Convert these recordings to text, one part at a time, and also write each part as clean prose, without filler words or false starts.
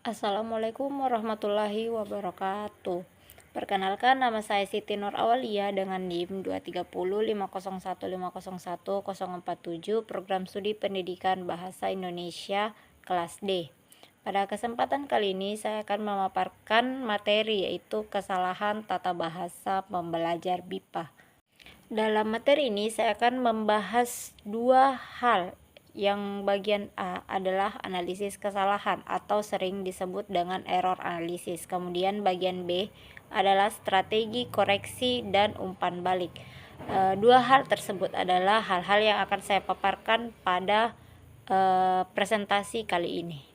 Assalamualaikum warahmatullahi wabarakatuh. Perkenalkan, nama saya Siti Nur Awalia dengan NIM 23050150147, Program Studi Pendidikan Bahasa Indonesia kelas D. Pada kesempatan kali ini saya akan memaparkan materi, yaitu kesalahan tata bahasa pembelajar BIPA. Dalam materi ini saya akan membahas dua hal. Yang bagian A adalah analisis kesalahan atau sering disebut dengan error analisis. Kemudian bagian B adalah strategi koreksi dan umpan balik. Dua hal tersebut adalah hal-hal yang akan saya paparkan pada presentasi kali ini.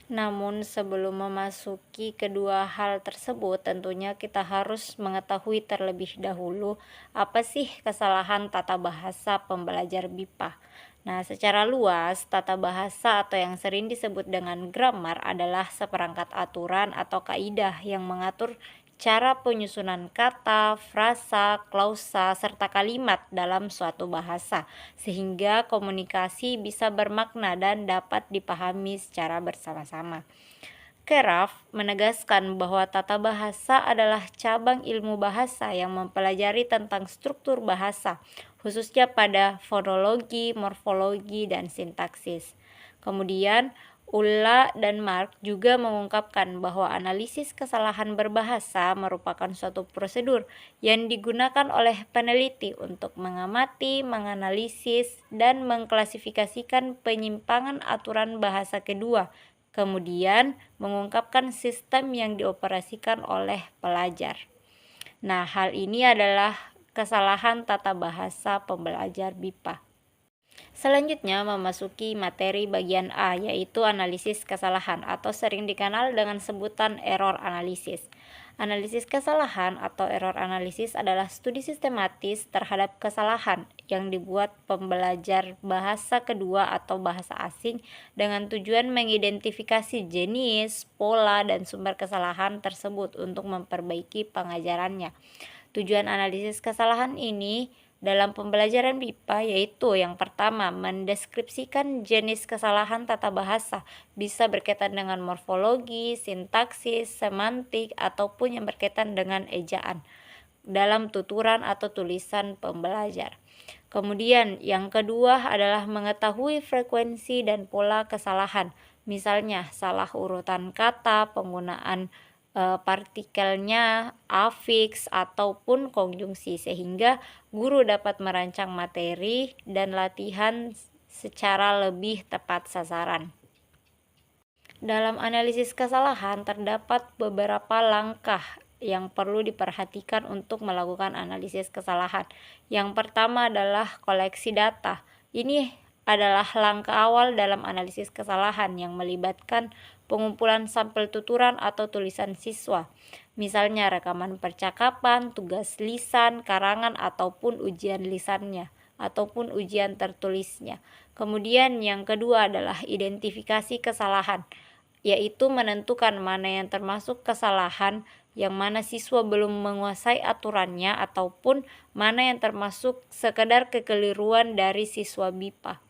Namun sebelum memasuki kedua hal tersebut, tentunya kita harus mengetahui terlebih dahulu apa sih kesalahan tata bahasa pembelajar BIPA. Nah, secara luas, tata bahasa atau yang sering disebut dengan grammar adalah seperangkat aturan atau kaidah yang mengatur cara penyusunan kata, frasa, klausa, serta kalimat dalam suatu bahasa, sehingga komunikasi bisa bermakna dan dapat dipahami secara bersama-sama. Keraf menegaskan bahwa tata bahasa adalah cabang ilmu bahasa yang mempelajari tentang struktur bahasa, khususnya pada fonologi, morfologi, dan sintaksis. Kemudian, Ulla dan Mark juga mengungkapkan bahwa analisis kesalahan berbahasa merupakan suatu prosedur yang digunakan oleh peneliti untuk mengamati, menganalisis, dan mengklasifikasikan penyimpangan aturan bahasa kedua, kemudian mengungkapkan sistem yang dioperasikan oleh pelajar. Nah, hal ini adalah kesalahan tata bahasa pembelajar BIPA. Selanjutnya memasuki materi bagian A, yaitu analisis kesalahan atau sering dikenal dengan sebutan error analisis. Analisis kesalahan atau error analisis adalah studi sistematis terhadap kesalahan yang dibuat pembelajar bahasa kedua atau bahasa asing dengan tujuan mengidentifikasi jenis, pola, dan sumber kesalahan tersebut untuk memperbaiki pengajarannya. Tujuan analisis kesalahan ini dalam pembelajaran BIPA yaitu yang pertama, mendeskripsikan jenis kesalahan tata bahasa, bisa berkaitan dengan morfologi, sintaksis, semantik, ataupun yang berkaitan dengan ejaan dalam tuturan atau tulisan pembelajar. Kemudian yang kedua adalah mengetahui frekuensi dan pola kesalahan, misalnya salah urutan kata, penggunaan partikelnya, afiks, ataupun konjungsi, sehingga guru dapat merancang materi dan latihan secara lebih tepat sasaran. Dalam analisis kesalahan terdapat beberapa langkah yang perlu diperhatikan untuk melakukan analisis kesalahan. Yang pertama adalah koleksi data. Ini adalah langkah awal dalam analisis kesalahan yang melibatkan pengumpulan sampel tuturan atau tulisan siswa, misalnya rekaman percakapan, tugas lisan, karangan, ataupun ujian lisannya, ataupun ujian tertulisnya. Kemudian yang kedua adalah identifikasi kesalahan, yaitu menentukan mana yang termasuk kesalahan yang mana siswa belum menguasai aturannya ataupun mana yang termasuk sekedar kekeliruan dari siswa BIPA.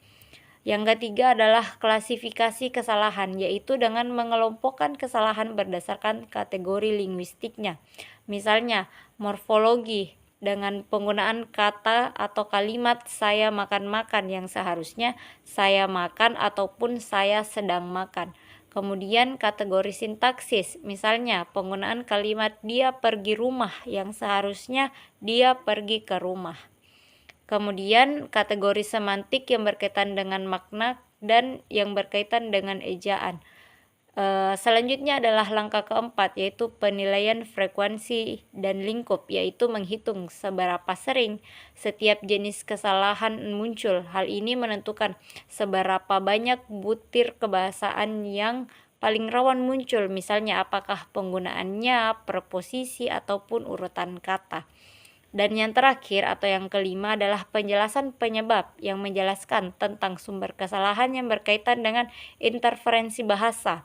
Yang ketiga adalah klasifikasi kesalahan, yaitu dengan mengelompokkan kesalahan berdasarkan kategori linguistiknya. Misalnya, morfologi dengan penggunaan kata atau kalimat saya makan-makan yang seharusnya saya makan ataupun saya sedang makan. Kemudian kategori sintaksis, misalnya penggunaan kalimat dia pergi rumah yang seharusnya dia pergi ke rumah. Kemudian kategori semantik yang berkaitan dengan makna dan yang berkaitan dengan ejaan. Selanjutnya adalah langkah keempat, yaitu penilaian frekuensi dan lingkup, yaitu menghitung seberapa sering setiap jenis kesalahan muncul. Hal ini menentukan seberapa banyak butir kebahasaan yang paling rawan muncul, misalnya apakah penggunaannya, preposisi, ataupun urutan kata. Dan yang terakhir atau yang kelima adalah penjelasan penyebab yang menjelaskan tentang sumber kesalahan yang berkaitan dengan interferensi bahasa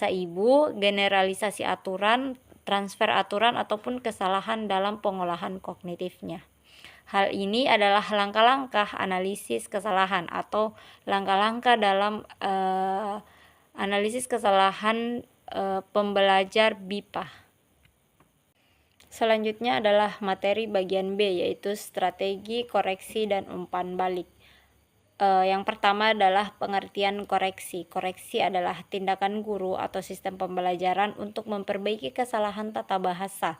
ibu, generalisasi aturan, transfer aturan, ataupun kesalahan dalam pengolahan kognitifnya. Hal ini adalah langkah-langkah analisis kesalahan atau langkah-langkah dalam Analisis kesalahan pembelajar BIPA. Selanjutnya adalah materi bagian B, yaitu strategi koreksi dan umpan balik. Yang pertama adalah pengertian koreksi. Koreksi adalah tindakan guru atau sistem pembelajaran untuk memperbaiki kesalahan tata bahasa,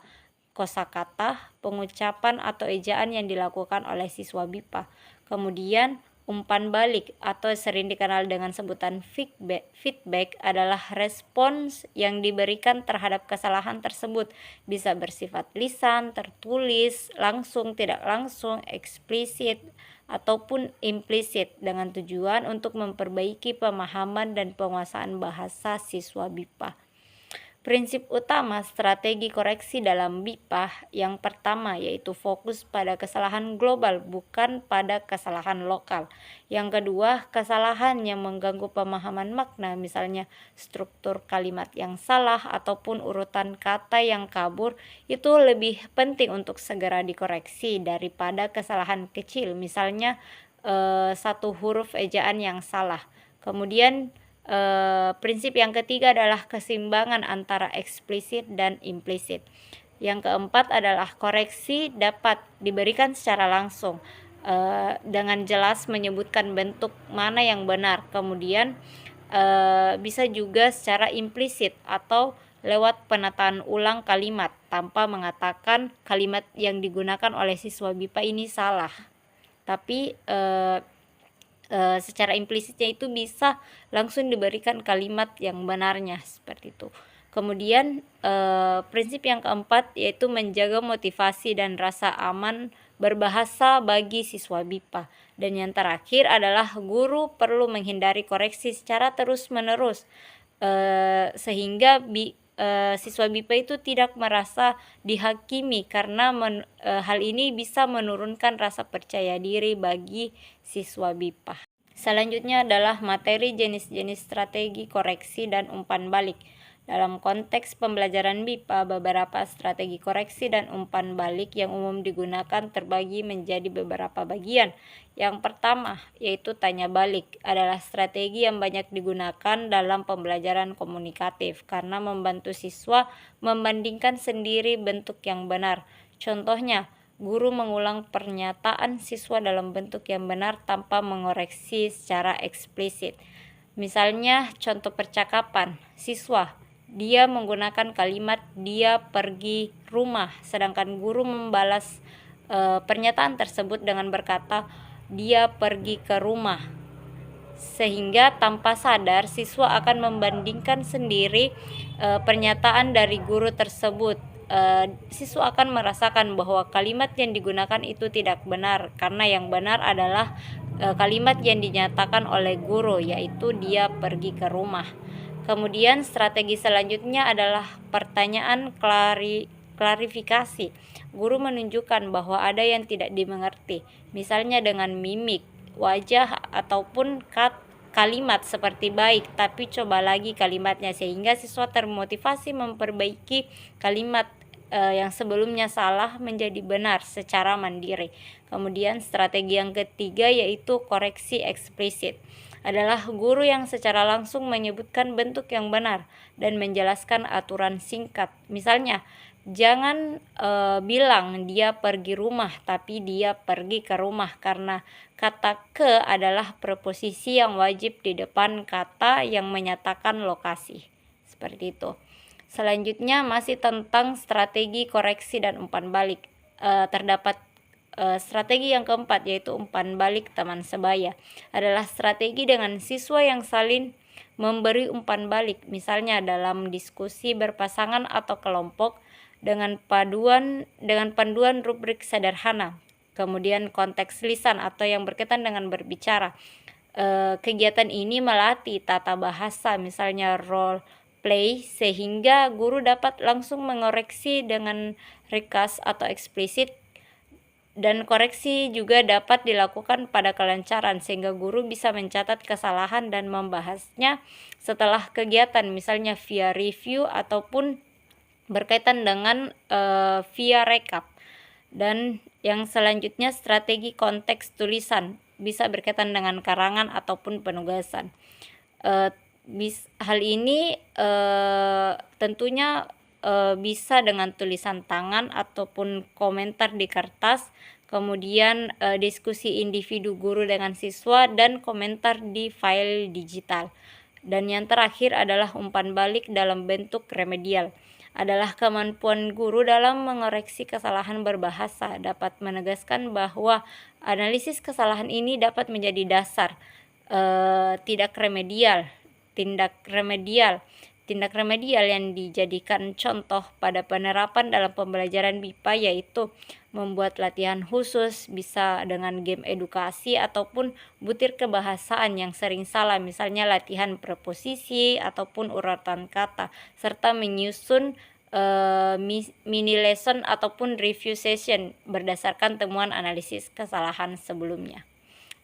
kosakata, pengucapan atau ejaan yang dilakukan oleh siswa BIPA. Kemudian umpan balik atau sering dikenal dengan sebutan feedback adalah respons yang diberikan terhadap kesalahan tersebut. Bisa bersifat lisan, tertulis, langsung, tidak langsung, eksplisit, ataupun implisit dengan tujuan untuk memperbaiki pemahaman dan penguasaan bahasa siswa BIPA. Prinsip utama strategi koreksi dalam BIPA yang pertama yaitu fokus pada kesalahan global bukan pada kesalahan lokal. Yang kedua, kesalahan yang mengganggu pemahaman makna, misalnya struktur kalimat yang salah ataupun urutan kata yang kabur, itu lebih penting untuk segera dikoreksi daripada kesalahan kecil, misalnya satu huruf ejaan yang salah. Kemudian prinsip yang ketiga adalah keseimbangan antara eksplisit dan implisit. Yang keempat adalah koreksi dapat diberikan secara langsung dengan jelas menyebutkan bentuk mana yang benar. Kemudian bisa juga secara implisit atau lewat penataan ulang kalimat tanpa mengatakan kalimat yang digunakan oleh siswa BIPA ini salah. Tapi secara implisitnya itu bisa langsung diberikan kalimat yang benarnya, seperti itu. Kemudian prinsip yang keempat yaitu menjaga motivasi dan rasa aman berbahasa bagi siswa BIPA. Dan yang terakhir adalah guru perlu menghindari koreksi secara terus-menerus sehingga siswa BIPA itu tidak merasa dihakimi karena hal ini bisa menurunkan rasa percaya diri bagi siswa BIPA. Selanjutnya adalah materi jenis-jenis strategi koreksi dan umpan balik. Dalam konteks pembelajaran BIPA, beberapa strategi koreksi dan umpan balik yang umum digunakan terbagi menjadi beberapa bagian. Yang pertama, yaitu tanya balik, adalah strategi yang banyak digunakan dalam pembelajaran komunikatif karena membantu siswa membandingkan sendiri bentuk yang benar. Contohnya, guru mengulang pernyataan siswa dalam bentuk yang benar tanpa mengoreksi secara eksplisit. Misalnya, contoh percakapan, siswa, dia menggunakan kalimat dia pergi rumah, sedangkan guru membalas pernyataan tersebut dengan berkata dia pergi ke rumah. Sehingga tanpa sadar siswa akan membandingkan sendiri pernyataan dari guru tersebut. Siswa akan merasakan bahwa kalimat yang digunakan itu tidak benar karena yang benar adalah kalimat yang dinyatakan oleh guru, yaitu dia pergi ke rumah. Kemudian strategi selanjutnya adalah pertanyaan klarifikasi. Guru menunjukkan bahwa ada yang tidak dimengerti, misalnya dengan mimik, wajah, ataupun kalimat seperti baik, tapi coba lagi kalimatnya, sehingga siswa termotivasi memperbaiki kalimat yang sebelumnya salah menjadi benar secara mandiri. Kemudian strategi yang ketiga yaitu koreksi eksplisit, adalah guru yang secara langsung menyebutkan bentuk yang benar dan menjelaskan aturan singkat. Misalnya, jangan bilang dia pergi rumah tapi dia pergi ke rumah, karena kata ke adalah preposisi yang wajib di depan kata yang menyatakan lokasi. Seperti itu. Selanjutnya masih tentang strategi koreksi dan umpan balik. Terdapat strategi yang keempat yaitu umpan balik teman sebaya, adalah strategi dengan siswa yang saling memberi umpan balik, misalnya dalam diskusi berpasangan atau kelompok dengan panduan rubrik sederhana. Kemudian konteks lisan atau yang berkaitan dengan berbicara. Kegiatan ini melatih tata bahasa, misalnya role play, sehingga guru dapat langsung mengoreksi dengan ringkas atau eksplisit. Dan koreksi juga dapat dilakukan pada kelancaran sehingga guru bisa mencatat kesalahan dan membahasnya setelah kegiatan, misalnya via review ataupun berkaitan dengan via rekap. Dan yang selanjutnya strategi konteks tulisan, bisa berkaitan dengan karangan ataupun penugasan. Hal ini tentunya bisa dengan tulisan tangan ataupun komentar di kertas, kemudian diskusi individu guru dengan siswa, dan komentar di file digital. Dan yang terakhir adalah umpan balik dalam bentuk remedial. Adalah kemampuan guru dalam mengoreksi kesalahan berbahasa, dapat menegaskan bahwa analisis kesalahan ini dapat menjadi dasar tindak remedial yang dijadikan contoh pada penerapan dalam pembelajaran BIPA, yaitu membuat latihan khusus, bisa dengan game edukasi ataupun butir kebahasaan yang sering salah, misalnya latihan preposisi ataupun urutan kata, serta menyusun mini lesson ataupun review session berdasarkan temuan analisis kesalahan sebelumnya.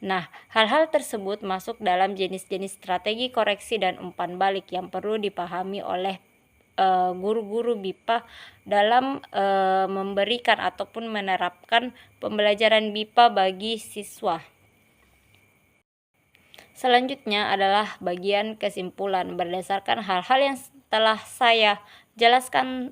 Nah, hal-hal tersebut masuk dalam jenis-jenis strategi koreksi dan umpan balik yang perlu dipahami oleh guru-guru BIPA dalam memberikan ataupun menerapkan pembelajaran BIPA bagi siswa. Selanjutnya adalah bagian kesimpulan. Berdasarkan hal-hal yang telah saya jelaskan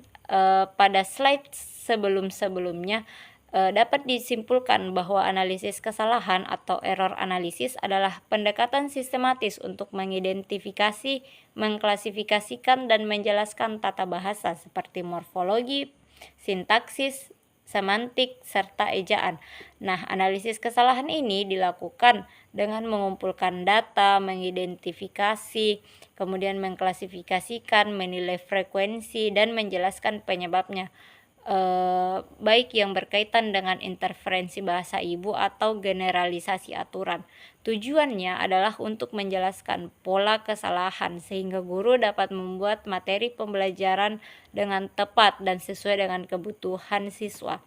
pada slide sebelum-sebelumnya, dapat disimpulkan bahwa analisis kesalahan atau error analisis adalah pendekatan sistematis untuk mengidentifikasi, mengklasifikasikan, dan menjelaskan tata bahasa seperti morfologi, sintaksis, semantik, serta ejaan. Nah, analisis kesalahan ini dilakukan dengan mengumpulkan data, mengidentifikasi, kemudian mengklasifikasikan, menilai frekuensi, dan menjelaskan penyebabnya, baik yang berkaitan dengan interferensi bahasa ibu atau generalisasi aturan. Tujuannya adalah untuk menjelaskan pola kesalahan sehingga guru dapat membuat materi pembelajaran dengan tepat dan sesuai dengan kebutuhan siswa.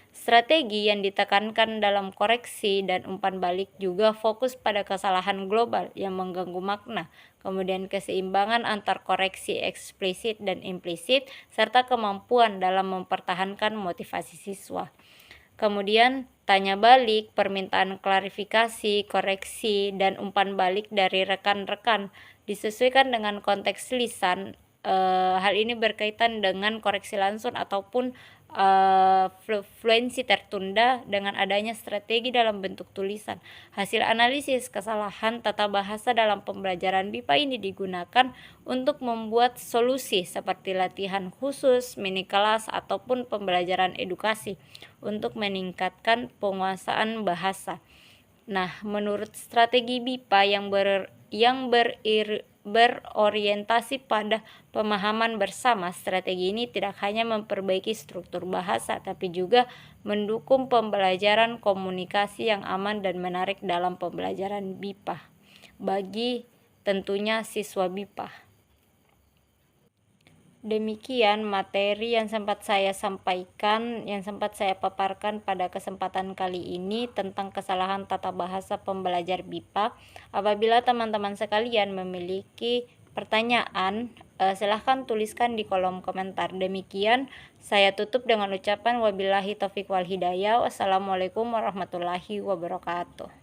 Strategi yang ditekankan dalam koreksi dan umpan balik juga fokus pada kesalahan global yang mengganggu makna, kemudian keseimbangan antar koreksi eksplisit dan implisit, serta kemampuan dalam mempertahankan motivasi siswa. Kemudian tanya balik, permintaan klarifikasi, koreksi, dan umpan balik dari rekan-rekan disesuaikan dengan konteks lisan. Hal ini berkaitan dengan koreksi langsung ataupun fluensi tertunda dengan adanya strategi dalam bentuk tulisan. Hasil analisis kesalahan tata bahasa dalam pembelajaran BIPA ini digunakan untuk membuat solusi seperti latihan khusus, mini kelas, ataupun pembelajaran edukasi untuk meningkatkan penguasaan bahasa. Nah, menurut strategi BIPA yang berorientasi pada pemahaman bersama, strategi ini tidak hanya memperbaiki struktur bahasa, tapi juga mendukung pembelajaran komunikasi yang aman dan menarik dalam pembelajaran BIPA bagi tentunya siswa BIPA. Demikian materi yang sempat saya sampaikan, yang sempat saya paparkan pada kesempatan kali ini tentang kesalahan tata bahasa pembelajar BIPA. Apabila teman-teman sekalian memiliki pertanyaan, silahkan tuliskan di kolom komentar. Demikian saya tutup dengan ucapan wabillahi taufiq wal hidayah. Wassalamualaikum warahmatullahi wabarakatuh.